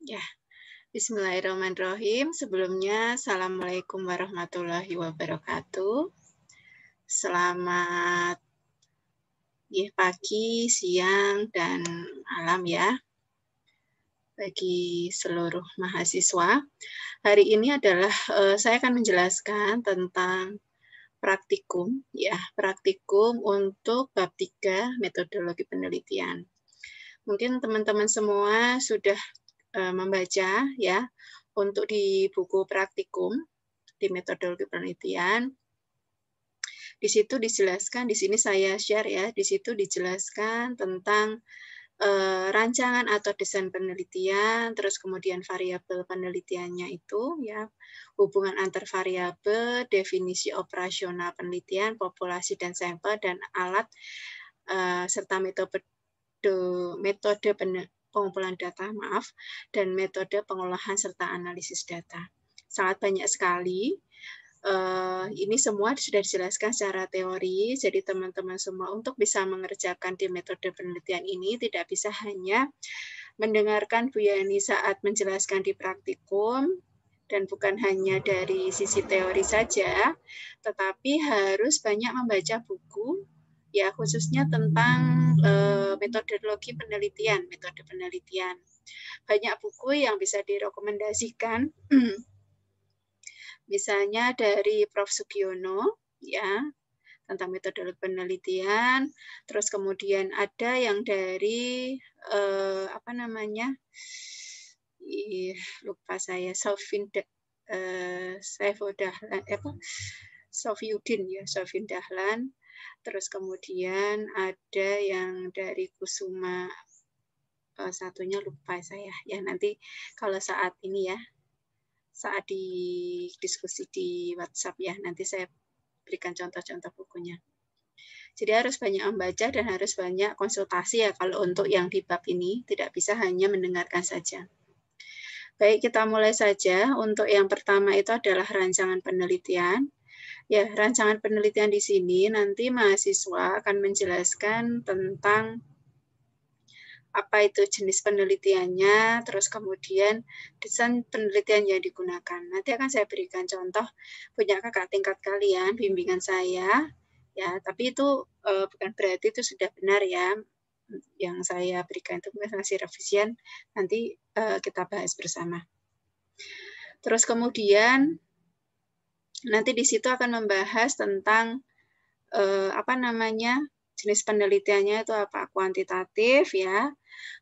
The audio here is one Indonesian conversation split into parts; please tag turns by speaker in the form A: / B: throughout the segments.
A: Ya, bismillahirrahmanirrahim. Sebelumnya, Assalamualaikum warahmatullahi wabarakatuh. Selamat pagi, siang, dan malam ya bagi seluruh mahasiswa. Hari ini adalah saya akan menjelaskan tentang praktikum ya, praktikum untuk bab 3 metodologi penelitian. Mungkin teman-teman semua sudah membaca ya untuk di buku praktikum di metodologi penelitian. Di situ dijelaskan, di sini saya share ya, di situ dijelaskan tentang rancangan atau desain penelitian, terus kemudian variabel penelitiannya itu ya, hubungan antar variabel, definisi operasional penelitian, populasi dan sampel dan alat serta metode pengumpulan data, dan metode pengolahan serta analisis data. Sangat banyak sekali. Ini semua sudah dijelaskan secara teori, jadi teman-teman semua untuk bisa mengerjakan di metode penelitian ini tidak bisa hanya mendengarkan Bu Yani saat menjelaskan di praktikum, dan bukan hanya dari sisi teori saja, tetapi harus banyak membaca buku, ya khususnya tentang metodologi penelitian, metode penelitian. Banyak buku yang bisa direkomendasikan, misalnya dari Prof. Sugiono, ya, tentang metode penelitian, terus kemudian ada yang dari lupa saya, Sofiuddin ya, Sofin Dahlan, terus kemudian ada yang dari Kusuma, satunya lupa saya ya, nanti kalau saat ini ya, saat di diskusi di WhatsApp ya, nanti saya berikan contoh-contoh bukunya. Jadi harus banyak membaca dan harus banyak konsultasi ya kalau untuk yang di bab ini, tidak bisa hanya mendengarkan saja. Baik, kita mulai saja. Untuk yang pertama itu adalah rancangan penelitian. Ya, rancangan penelitian di sini nanti mahasiswa akan menjelaskan tentang apa itu jenis penelitiannya, terus kemudian desain penelitian yang digunakan. Nanti akan saya berikan contoh, punya kakak tingkat kalian, bimbingan saya, ya, tapi itu bukan berarti itu sudah benar ya, yang saya berikan itu masih revisian, nanti kita bahas bersama. Terus kemudian nanti di situ akan membahas tentang jenis penelitiannya itu apa, kuantitatif ya,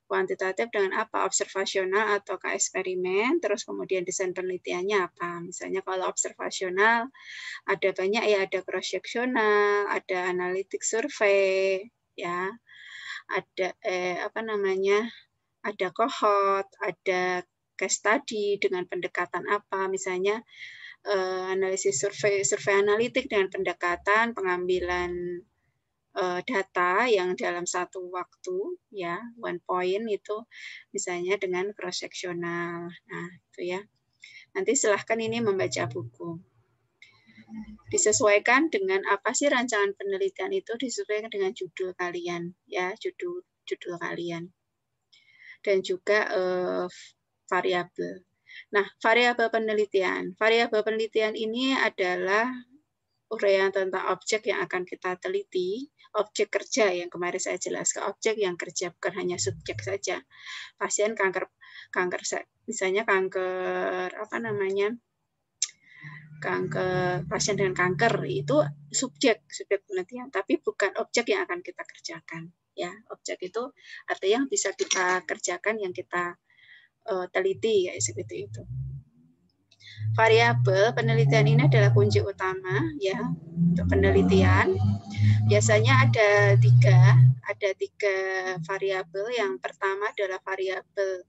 A: kuantitatif dengan apa, observasional atau eksperimen, terus kemudian desain penelitiannya apa. Misalnya kalau observasional ada banyak ya, ada cross sectional, ada analitik survei ya, ada ada cohort, ada case study dengan pendekatan apa, misalnya analisis survei analitik dengan pendekatan pengambilan data yang dalam satu waktu ya, one point itu misalnya dengan cross sectional. Nah, itu ya. Nanti silahkan ini membaca buku. Disesuaikan dengan apa sih rancangan penelitian itu, disesuaikan dengan judul kalian ya, judul kalian. Dan juga variabel. Nah, variabel penelitian ini adalah uraian tentang objek yang akan kita teliti, objek kerja yang kemarin saya jelaskan, objek yang kerja, bukan hanya subjek saja. Pasien kanker misalnya kanker pasien dengan kanker itu subjek penelitian, tapi bukan objek yang akan kita kerjakan. Ya, objek itu artinya yang bisa kita kerjakan, yang kita teliti ya, seperti itu. Variabel penelitian ini adalah kunci utama ya untuk penelitian. Biasanya ada tiga variabel. Yang pertama adalah variabel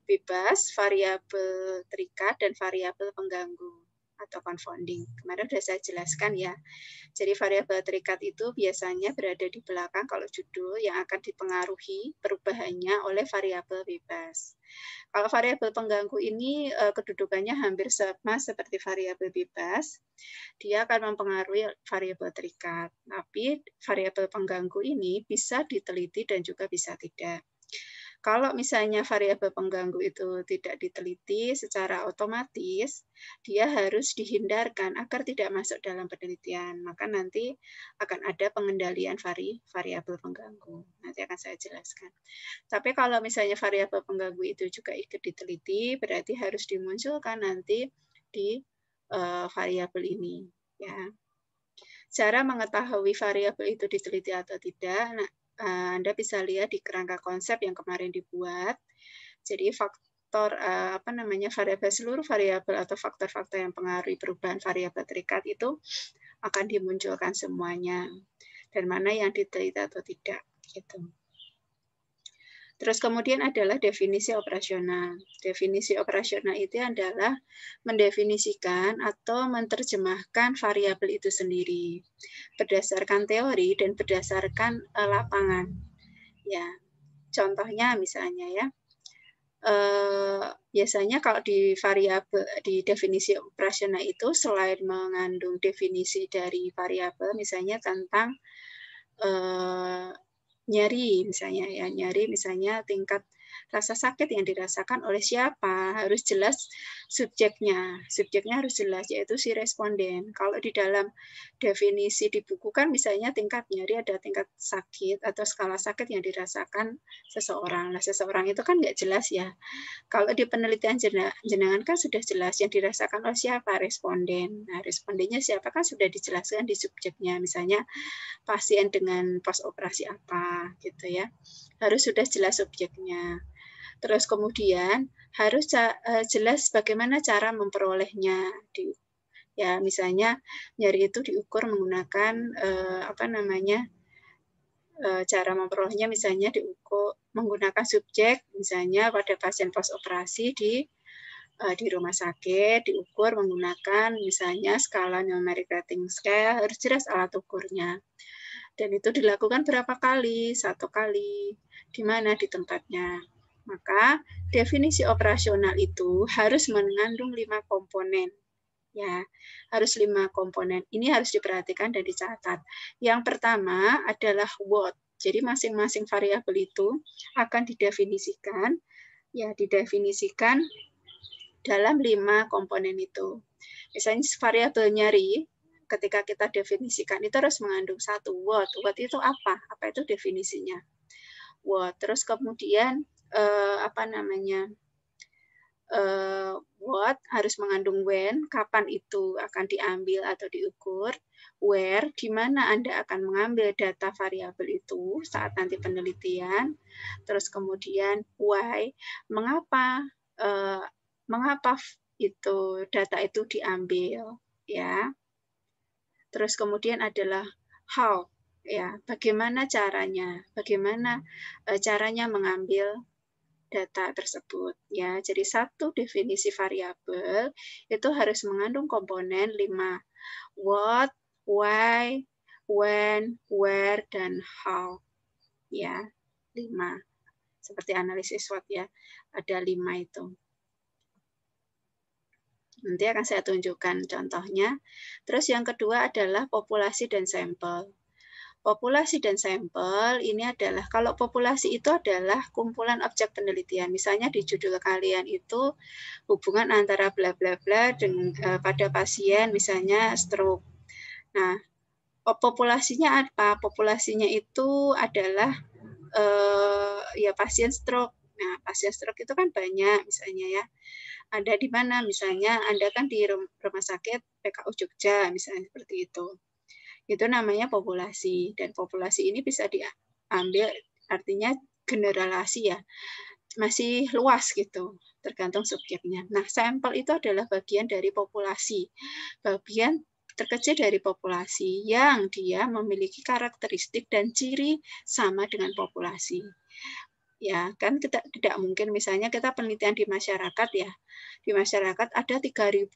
A: bebas, variabel terikat, dan variabel pengganggu atau confounding. Kemarin sudah saya jelaskan ya. Jadi variabel terikat itu biasanya berada di belakang kalau judul, yang akan dipengaruhi perubahannya oleh variabel bebas. Kalau variabel pengganggu ini kedudukannya hampir sama seperti variabel bebas, dia akan mempengaruhi variabel terikat. Tapi variabel pengganggu ini bisa diteliti dan juga bisa tidak. Kalau misalnya variabel pengganggu itu tidak diteliti secara otomatis, dia harus dihindarkan agar tidak masuk dalam penelitian. Maka nanti akan ada pengendalian variabel pengganggu. Nanti akan saya jelaskan. Tapi kalau misalnya variabel pengganggu itu juga ikut diteliti, berarti harus dimunculkan nanti di variabel ini. Ya. Cara mengetahui variabel itu diteliti atau tidak, nah, Anda bisa lihat di kerangka konsep yang kemarin dibuat. Jadi faktor variabel, seluruh variabel atau faktor-faktor yang pengaruhi perubahan variabel terikat itu akan dimunculkan semuanya, dan mana yang diteliti atau tidak gitu. Terus kemudian adalah definisi operasional. Definisi operasional itu adalah mendefinisikan atau menerjemahkan variabel itu sendiri berdasarkan teori dan berdasarkan lapangan. Ya, contohnya misalnya ya, biasanya kalau di variabel di definisi operasional itu selain mengandung definisi dari variabel, misalnya tentang nyeri misalnya tingkat rasa sakit yang dirasakan oleh siapa, harus jelas subjeknya harus jelas, yaitu si responden. Kalau di dalam definisi di buku kan misalnya tingkat nyeri ada tingkat sakit atau skala sakit yang dirasakan seseorang. Nah, seseorang itu kan nggak jelas ya. Kalau di penelitian jenengan kan sudah jelas yang dirasakan oleh siapa, responden. Nah, respondennya siapa kan sudah dijelaskan di subjeknya, misalnya pasien dengan post operasi apa gitu ya. Harus sudah jelas subjeknya. Terus kemudian harus jelas bagaimana cara memperolehnya. Ya, misalnya nyeri itu diukur menggunakan cara memperolehnya, misalnya diukur menggunakan subjek, misalnya pada pasien post operasi di rumah sakit, diukur menggunakan misalnya skala numeric rating scale, harus jelas alat ukurnya. Dan itu dilakukan berapa kali? 1 kali. Di mana? Di tempatnya. Maka definisi operasional itu harus mengandung 5 komponen. Ya, harus 5 komponen. Ini harus diperhatikan dan dicatat. Yang pertama adalah what. Jadi masing-masing variabel itu akan didefinisikan dalam 5 komponen itu. Misalnya variabel nyeri, ketika kita definisikan itu harus mengandung 1 what. What itu apa? Apa itu definisinya? What. Terus kemudian what harus mengandung when, kapan itu akan diambil atau diukur, where, di mana Anda akan mengambil data variabel itu saat nanti penelitian, terus kemudian why, mengapa itu data itu diambil, ya. Terus kemudian adalah how, ya, bagaimana caranya mengambil data tersebut, ya. Jadi satu definisi variabel itu harus mengandung komponen 5, what, why, when, where, dan how, ya, 5. Seperti analisis SWOT ya, ada 5 itu. Nanti akan saya tunjukkan contohnya. Terus yang kedua adalah populasi dan sampel. Populasi dan sampel ini adalah, kalau populasi itu adalah kumpulan objek penelitian. Misalnya di judul kalian itu hubungan antara bla bla bla dengan pada pasien misalnya stroke. Nah, populasinya apa? Populasinya itu adalah ya pasien stroke. Nah, pasien stroke itu kan banyak misalnya ya. Ada di mana? Misalnya Anda kan di rumah sakit PKU Jogja misalnya seperti itu. Itu namanya populasi, dan populasi ini bisa diambil artinya generalisasi ya, masih luas gitu, tergantung subjeknya. Nah, sampel itu adalah bagian dari populasi, bagian terkecil dari populasi yang dia memiliki karakteristik dan ciri sama dengan populasi. Ya, kan kita tidak mungkin misalnya kita penelitian di masyarakat ya. Di masyarakat ada 3.000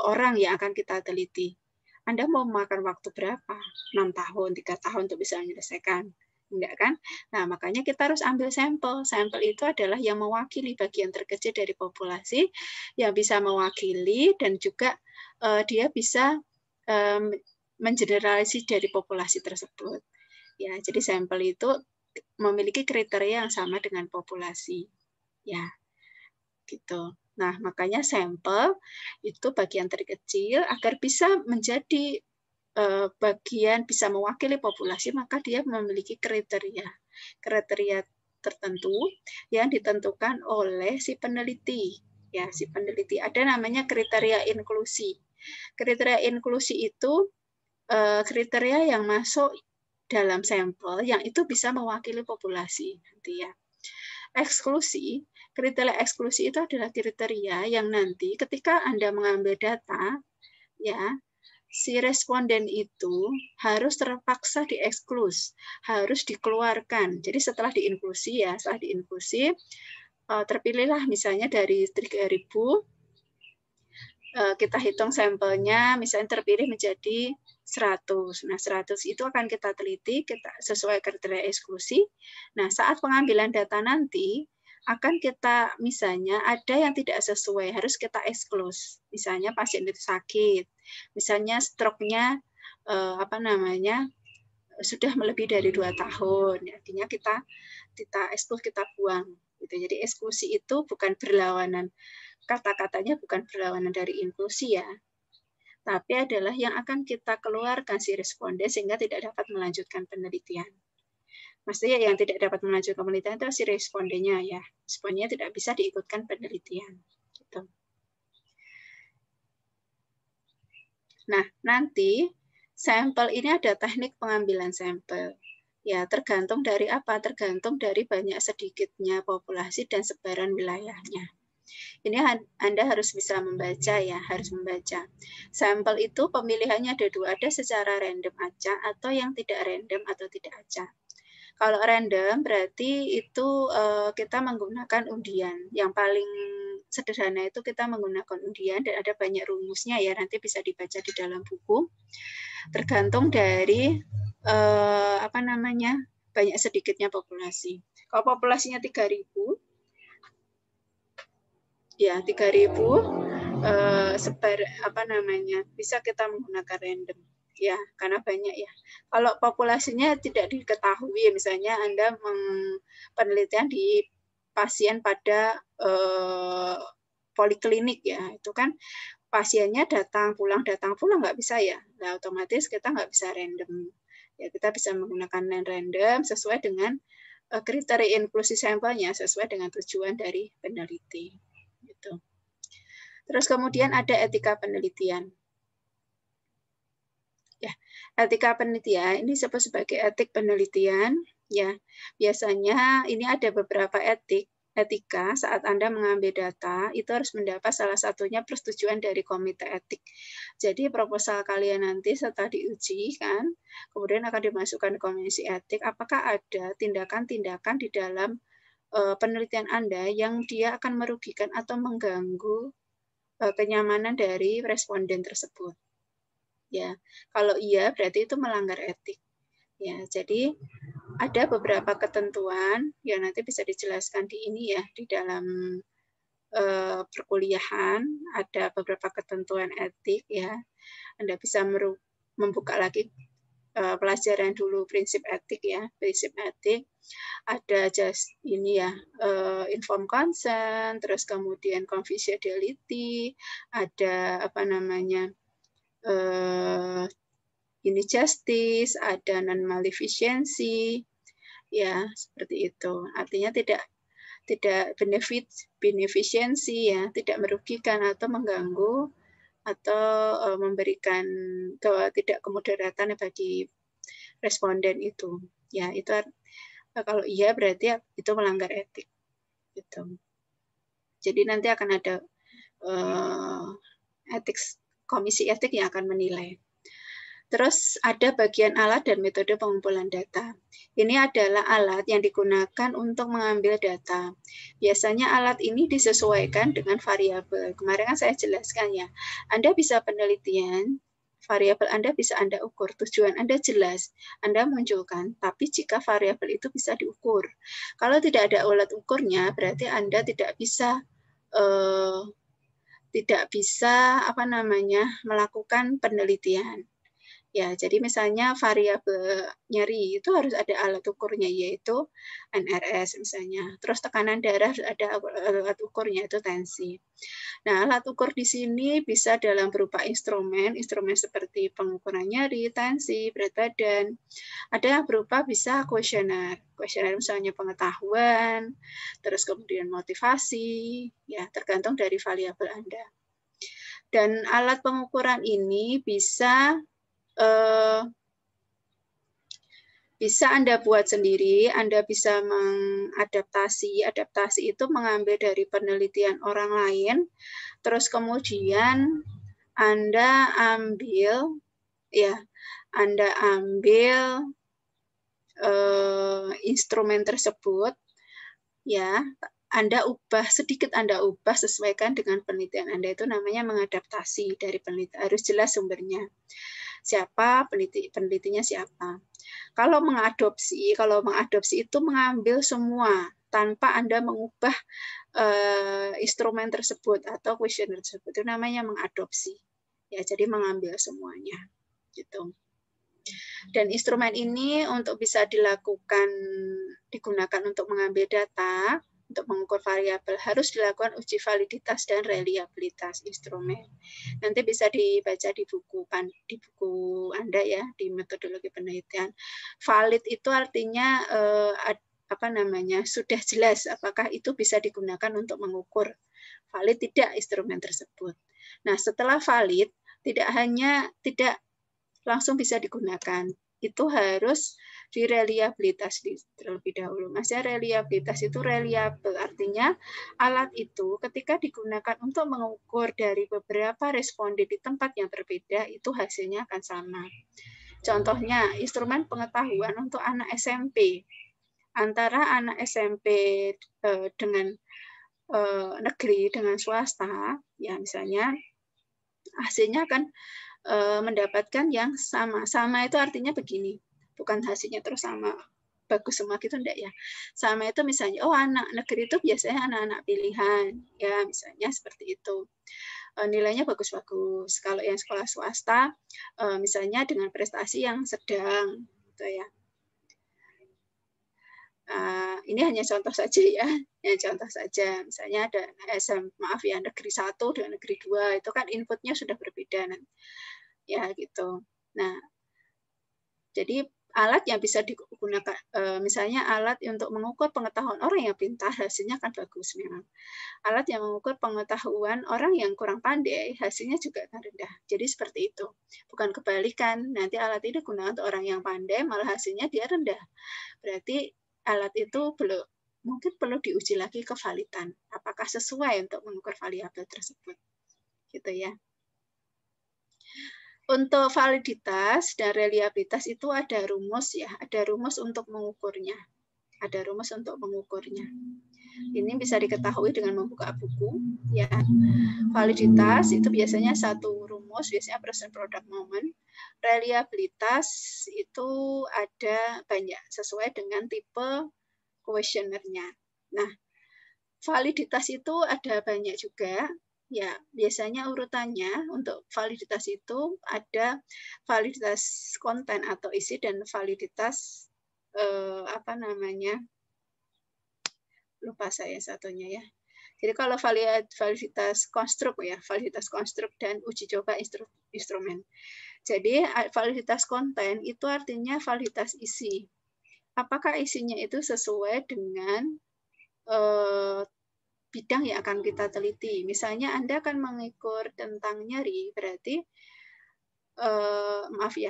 A: orang yang akan kita teliti. Anda mau makan waktu berapa? 6 tahun, 3 tahun untuk bisa menyelesaikan. Enggak kan? Nah, makanya kita harus ambil sampel. Sampel itu adalah yang mewakili bagian terkecil dari populasi, yang bisa mewakili dan juga dia bisa mengeneralisasi dari populasi tersebut. Ya, jadi sampel itu memiliki kriteria yang sama dengan populasi. Ya, gitu. Nah, makanya sampel itu bagian terkecil agar bisa menjadi bagian bisa mewakili populasi, maka dia memiliki kriteria tertentu yang ditentukan oleh si peneliti. Ya, si peneliti ada namanya kriteria inklusi. Kriteria inklusi itu kriteria yang masuk dalam sampel yang itu bisa mewakili populasi nanti ya. Eksklusi, kriteria eksklusi itu adalah kriteria yang nanti ketika Anda mengambil data ya, si responden itu harus terpaksa dieksklus, harus dikeluarkan. Jadi setelah diinklusi ya, setelah diinklusi terpilihlah misalnya dari 3.000 kita hitung sampelnya misalnya terpilih menjadi 100. Nah, 100 itu akan kita teliti kita sesuai kriteria eksklusi. Nah, saat pengambilan data nanti akan kita misalnya ada yang tidak sesuai harus kita eksklus. Misalnya pasien itu sakit, misalnya stroke-nya sudah melebihi dari 2 tahun. Artinya kita eksklus, kita buang. Gitu. Jadi eksklusi itu bukan berlawanan, kata-katanya bukan berlawanan dari inklusi ya, tapi adalah yang akan kita keluarkan si responden sehingga tidak dapat melanjutkan penelitian. Maksudnya yang tidak dapat melanjutkan penelitian itu si respondennya ya. Respondennya tidak bisa diikutkan penelitian. Gitu. Nah, nanti sampel ini ada teknik pengambilan sampel. Ya, tergantung dari apa? Tergantung dari banyak sedikitnya populasi dan sebaran wilayahnya. Ini Anda harus bisa membaca ya, harus membaca. Sampel itu pemilihannya ada 2, ada secara random acak atau yang tidak random atau tidak acak. Kalau random berarti itu kita menggunakan undian. Yang paling sederhana itu kita menggunakan undian dan ada banyak rumusnya ya, nanti bisa dibaca di dalam buku. Tergantung dari banyak sedikitnya populasi. Kalau populasinya 3.000 ya 3.000 bisa kita menggunakan random. Ya, karena banyak ya. Kalau populasinya tidak diketahui, misalnya Anda penelitian di pasien pada poliklinik ya, itu kan pasiennya datang pulang nggak bisa ya. Nah, otomatis kita nggak bisa random. Ya, kita bisa menggunakan random sesuai dengan kriteria inklusi sampelnya, sesuai dengan tujuan dari peneliti. Gitu. Terus kemudian ada etika penelitian. Ya, etika penelitian ini disebut sebagai etik penelitian. Ya, biasanya ini ada beberapa etika saat Anda mengambil data itu harus mendapat salah satunya persetujuan dari komite etik. Jadi proposal kalian nanti setelah diuji kan, kemudian akan dimasukkan ke komisi etik. Apakah ada tindakan-tindakan di dalam penelitian Anda yang dia akan merugikan atau mengganggu kenyamanan dari responden tersebut? Ya, kalau iya berarti itu melanggar etik. Ya, jadi ada beberapa ketentuan yang nanti bisa dijelaskan di ini ya, di dalam perkuliahan ada beberapa ketentuan etik ya. Anda bisa membuka lagi pelajaran dulu prinsip etik ya, prinsip etik. Ada just ini ya, informed consent, terus kemudian confidentiality, ada ini justice, ada non-maleficency, ya seperti itu. Artinya tidak beneficiency ya, tidak merugikan atau mengganggu atau memberikan tidak kemudaratan bagi responden itu. Ya itu kalau iya berarti itu melanggar etik. Gitu. Jadi nanti akan ada komisi etik yang akan menilai. Terus ada bagian alat dan metode pengumpulan data. Ini adalah alat yang digunakan untuk mengambil data. Biasanya alat ini disesuaikan dengan variabel. Kemarin kan saya jelaskan ya. Anda bisa penelitian, variabel Anda bisa Anda ukur. Tujuan Anda jelas, Anda munculkan. Tapi jika variabel itu bisa diukur. Kalau tidak ada alat ukurnya, berarti Anda tidak bisa melakukan penelitian. Ya, jadi misalnya variabel nyeri itu harus ada alat ukurnya, yaitu NRS misalnya. Terus tekanan darah harus ada alat ukurnya, itu tensi. Nah, alat ukur di sini bisa dalam berupa instrumen seperti pengukuran nyeri, tensi, berat badan. Ada yang berupa bisa kuesioner misalnya pengetahuan, terus kemudian motivasi, ya tergantung dari variabel Anda. Dan alat pengukuran ini bisa Anda buat sendiri, Anda bisa mengadaptasi. Adaptasi itu mengambil dari penelitian orang lain, terus kemudian Anda ambil instrumen tersebut, ya, Anda ubah sesuaikan dengan penelitian Anda, itu namanya mengadaptasi dari penelitian. Harus jelas sumbernya. Siapa penelitinya siapa. Kalau mengadopsi itu mengambil semua tanpa Anda mengubah instrumen tersebut atau kuesioner tersebut, itu namanya mengadopsi. Ya, jadi mengambil semuanya gitu. Dan instrumen ini untuk bisa digunakan untuk mengambil data, untuk mengukur variabel, harus dilakukan uji validitas dan reliabilitas instrumen. Nanti bisa dibaca di buku Anda ya, di metodologi penelitian. Valid itu artinya sudah jelas apakah itu bisa digunakan untuk mengukur. Valid tidak instrumen tersebut. Nah, setelah valid, tidak langsung bisa digunakan. Itu harus direliabilitas terlebih dahulu. Maksudnya reliabilitas itu reliabel, artinya alat itu ketika digunakan untuk mengukur dari beberapa responden di tempat yang berbeda, itu hasilnya akan sama. Contohnya, instrumen pengetahuan untuk anak SMP. Antara anak SMP dengan negeri, dengan swasta, ya misalnya, hasilnya akan mendapatkan yang sama. Sama itu artinya begini, bukan hasilnya terus sama, bagus semua gitu, enggak ya. Sama itu misalnya, anak negeri itu biasanya anak-anak pilihan, ya misalnya seperti itu. Nilainya bagus-bagus. Kalau yang sekolah swasta, misalnya dengan prestasi yang sedang, gitu ya. Ini hanya contoh saja ya, contoh saja. Misalnya ada negeri 1 dengan negeri 2, itu kan inputnya sudah berbeda. Ya gitu. Nah, jadi alat yang bisa digunakan, misalnya alat untuk mengukur pengetahuan orang yang pintar, hasilnya akan bagus memang. Alat yang mengukur pengetahuan orang yang kurang pandai, hasilnya juga akan rendah. Jadi seperti itu. Bukan kebalikan, nanti alat ini digunakan untuk orang yang pandai, malah hasilnya dia rendah. Berarti alat itu mungkin perlu diuji lagi kevalidan. Apakah sesuai untuk mengukur variabel tersebut. Gitu ya. Untuk validitas dan reliabilitas itu ada rumus ya, ada rumus untuk mengukurnya. Ada rumus untuk mengukurnya. Ini bisa diketahui dengan membuka buku ya. Validitas itu biasanya satu rumus, biasanya present product moment. Reliabilitas itu ada banyak sesuai dengan tipe kuesionernya. Nah, validitas itu ada banyak juga. Ya, biasanya urutannya untuk validitas itu ada validitas konten atau isi dan validitas lupa saya satunya ya. Jadi kalau validitas konstruk ya, validitas konstruk dan uji coba instrumen. Jadi validitas konten itu artinya validitas isi. Apakah isinya itu sesuai dengan bidang yang akan kita teliti. Misalnya Anda akan mengukur tentang nyeri, berarti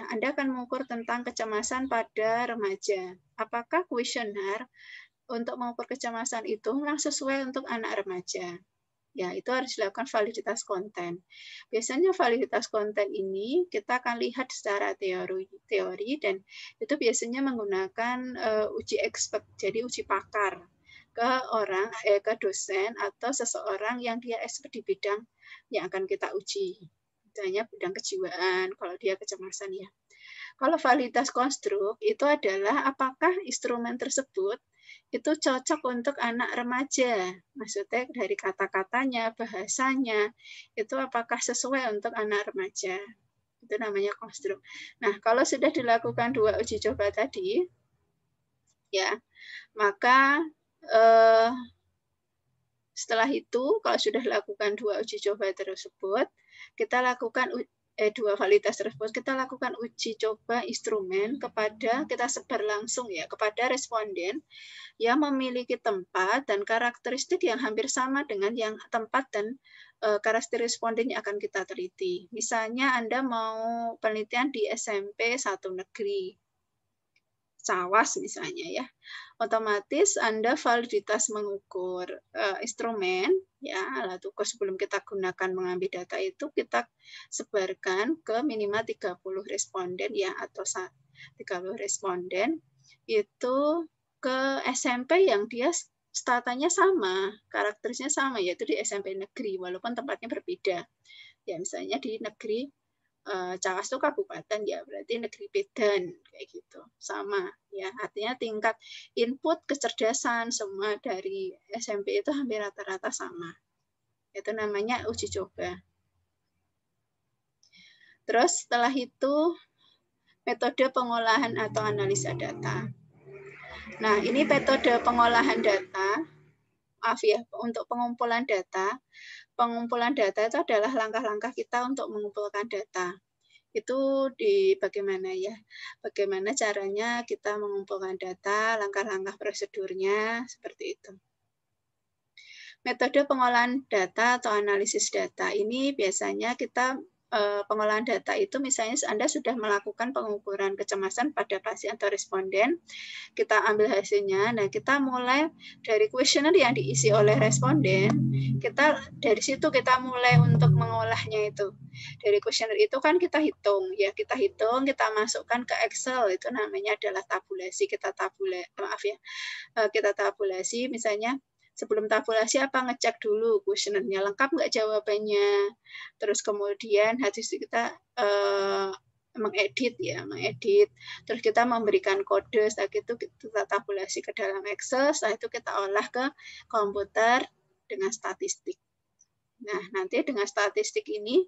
A: Anda akan mengukur tentang kecemasan pada remaja. Apakah kuesioner untuk mengukur kecemasan itu memang sesuai untuk anak remaja? Ya, itu harus dilakukan validitas konten. Biasanya validitas konten ini kita akan lihat secara teori dan itu biasanya menggunakan uji expert, jadi uji pakar ke dosen atau seseorang yang dia expert di bidang yang akan kita uji. Misalnya bidang kejiwaan, kalau dia kecemasan ya. Kalau validitas konstruk itu adalah apakah instrumen tersebut itu cocok untuk anak remaja. Maksudnya dari kata-katanya, bahasanya, itu apakah sesuai untuk anak remaja. Itu namanya konstruk. Nah, kalau sudah dilakukan 2 uji coba tadi, ya, maka setelah itu, kalau sudah lakukan 2 uji coba tersebut, kita lakukan 2 validitas tersebut, kita lakukan uji coba instrumen kepada, kita sebar langsung ya, kepada responden yang memiliki tempat dan karakteristik yang hampir sama dengan yang tempat dan karakteristik responden yang akan kita teliti. Misalnya Anda mau penelitian di SMP 1 negeri, Cawas misalnya ya, otomatis Anda validitas mengukur instrumen ya, alat ukur sebelum kita gunakan mengambil data itu kita sebarkan ke minimal 30 responden ya, atau 30 responden itu ke SMP yang dia statanya sama, karakteristiknya sama, yaitu di SMP negeri walaupun tempatnya berbeda. Ya misalnya di negeri Cawas itu kabupaten ya, berarti negeri Medan kayak gitu, sama ya, artinya tingkat input kecerdasan semua dari SMP itu hampir rata-rata sama. Itu namanya uji coba. Terus setelah itu metode pengolahan atau analisa data. Nah, ini metode pengolahan data, maaf ya, untuk pengumpulan data. Pengumpulan data itu adalah langkah-langkah kita untuk mengumpulkan data. Itu di bagaimana ya, bagaimana caranya kita mengumpulkan data, langkah-langkah prosedurnya, seperti itu. Metode pengolahan data atau analisis data ini biasanya kita pengolahan data itu misalnya Anda sudah melakukan pengukuran kecemasan pada pasien atau responden, kita ambil hasilnya, nah kita mulai dari kuesioner yang diisi oleh responden, kita dari situ kita mulai untuk mengolahnya itu. Dari kuesioner itu kan kita hitung, ya kita hitung, kita masukkan ke Excel, itu namanya adalah tabulasi, kita tabulasi misalnya. Sebelum tabulasi apa ngecek dulu kuesionernya lengkap nggak jawabannya, terus kemudian habis itu kita mengedit, terus kita memberikan kode, setelah itu kita tabulasi ke dalam Excel, setelah itu kita olah ke komputer dengan statistik. Nah nanti dengan statistik ini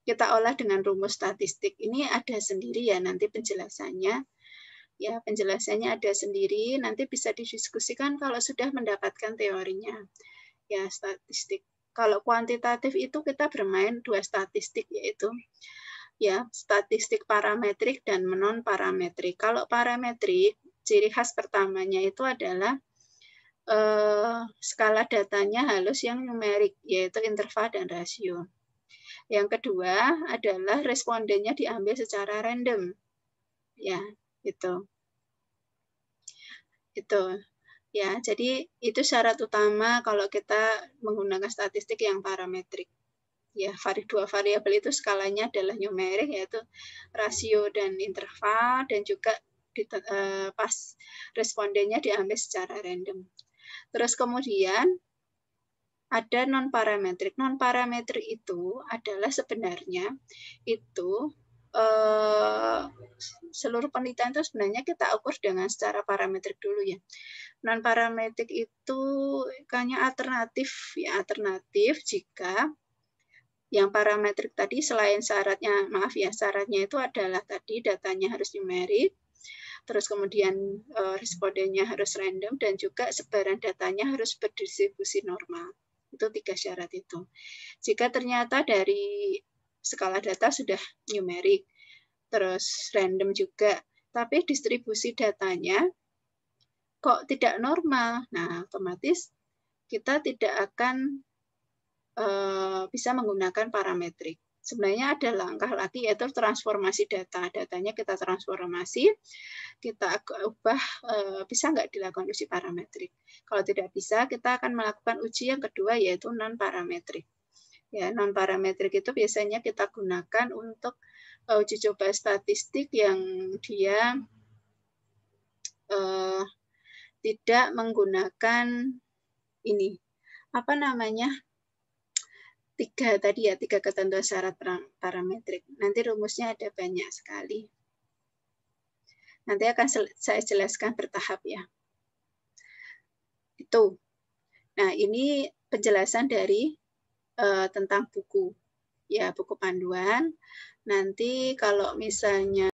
A: kita olah dengan rumus statistik. Ini ada sendiri ya nanti penjelasannya. Ya, penjelasannya ada sendiri, nanti bisa didiskusikan kalau sudah mendapatkan teorinya. Ya, statistik. Kalau kuantitatif itu kita bermain 2 statistik, yaitu ya statistik parametrik dan non parametrik. Kalau parametrik, ciri khas pertamanya itu adalah skala datanya halus yang numerik, yaitu interval dan rasio. Yang kedua adalah respondennya diambil secara random. Ya, itu ya, jadi itu syarat utama kalau kita menggunakan statistik yang parametrik. Ya, 2 variabel itu skalanya adalah numerik, yaitu rasio dan interval, dan juga pas respondennya diambil secara random. Terus kemudian ada non-parametrik. Non-parametrik itu adalah sebenarnya itu seluruh penelitian itu sebenarnya kita ukur dengan secara parametrik dulu ya. Non-parametrik itu hanya alternatif ya, alternatif jika yang parametrik tadi selain syaratnya, syaratnya itu adalah tadi datanya harus numerik, terus kemudian respondennya harus random, dan juga sebaran datanya harus berdistribusi normal. Itu 3 syarat itu. Jika ternyata dari skala data sudah numerik, terus random juga, tapi distribusi datanya kok tidak normal, nah otomatis kita tidak akan bisa menggunakan parametrik. Sebenarnya ada langkah lagi, yaitu transformasi data. Datanya kita transformasi, kita ubah, bisa nggak dilakukan uji parametrik. Kalau tidak bisa, kita akan melakukan uji yang kedua, yaitu non-parametrik. Ya, non-parametrik itu biasanya kita gunakan untuk uji coba statistik yang dia tidak menggunakan ini, tiga ketentuan syarat parametrik. Nanti rumusnya ada banyak sekali. Nanti akan saya jelaskan bertahap ya. Itu. Nah, ini penjelasan dari tentang buku, ya buku panduan. Nanti kalau misalnya